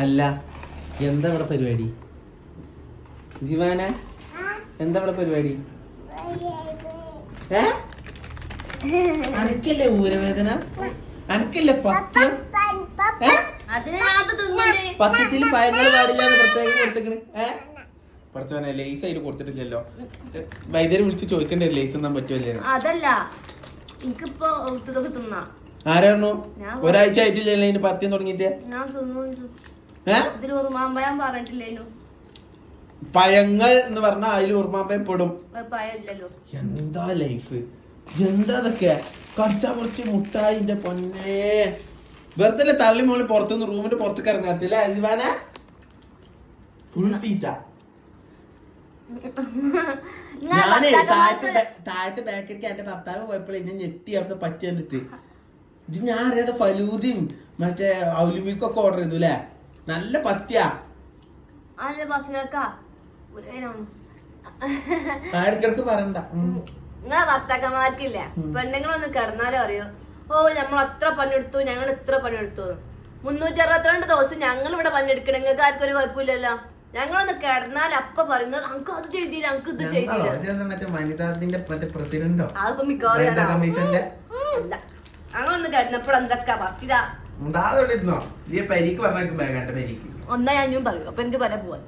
അല്ല എന്താ ഇവിടെ പരിപാടി? ജീവാന എന്താ ഇവിടെ പരിപാടി? അനക്കല്ലേ ഊരവേദന? അനക്കല്ലേ പത്യം? പത്യത്തിൽ പയങ്ങൾ പാടില്ലാന്ന് പ്രത്യേകം കൊടുത്തേക്കണ്. പഠിച്ചവനെ ലേസ് അതിൽ കൊടുത്തിട്ടില്ലല്ലോ. വൈദ്യരെ വിളിച്ച് ചോദിക്കണ്ടേ ലേസ് എന്നാൻ പറ്റുമല്ലേ? അതല്ല ആരായിരുന്നു? ഒരാഴ്ച ആയിട്ടില്ലല്ലോ ഇതിന് പത്യം തുടങ്ങിട്ട്. പഴങ്ങൾ എന്ന് പറഞ്ഞാൽ അതിൽ ഉറുമാമ്പയം പെടും. എന്താ ലൈഫ്, എന്താ അതൊക്കെ? കടിച്ചാ കുറച്ച് മുട്ടായിന്റെ പൊന്നെ. വെറുതെ തള്ളി മോളി പുറത്തുനിന്ന് റൂമിന്റെ പുറത്തേക്ക് ഇറങ്ങാത്തില്ല അജിവാന. ഉൾത്തീറ്റ. ഞാനേ താഴത്തെ ബേക്കറിക്ക് എന്റെ ഭർത്താവ് പോയപ്പോൾ ഇന്നെ ഞെട്ടി അവിടുത്തെ പറ്റി കണ്ടിട്ട് ഇത് ഞാൻ അറിയാതെ ഫലൂദിയും മറ്റേ ഔലിമിക്കൊക്കെ ഓർഡർ ചെയ്തു അല്ലേ? നല്ല പത്യാ. ആർക്കിടക്ക് പറയണ്ട. നിങ്ങളെ ഭർത്താക്കന്മാർക്കില്ല പെണ്ണുങ്ങളൊന്ന് കിടന്നാലേ അറിയോ ഓ നമ്മൾ അത്ര പണിയെടുത്തു, ഞങ്ങൾ ഇത്ര പണിയെടുത്തു. 362 ദിവസം ഞങ്ങൾ ഇവിടെ പണിയെടുക്കണം, നിങ്ങൾക്ക് ആർക്കും ഒരു കുഴപ്പമില്ലല്ലോ. ഞങ്ങളൊന്ന് കിടന്നാൽ അപ്പ പറയുന്നത് നമുക്ക് അത് ചെയ്തില്ല, നമുക്ക് ഇത് ചെയ്തില്ല. അതിപ്പോ മിക്കവാറും ഞങ്ങളൊന്ന് കിടന്നപ്പോൾ എന്തൊക്കെ പറ്റില്ല. ഒന്നാ ഞാൻ പറയും. അപ്പൊ എനിക്ക് പറയാൻ പോവാൻ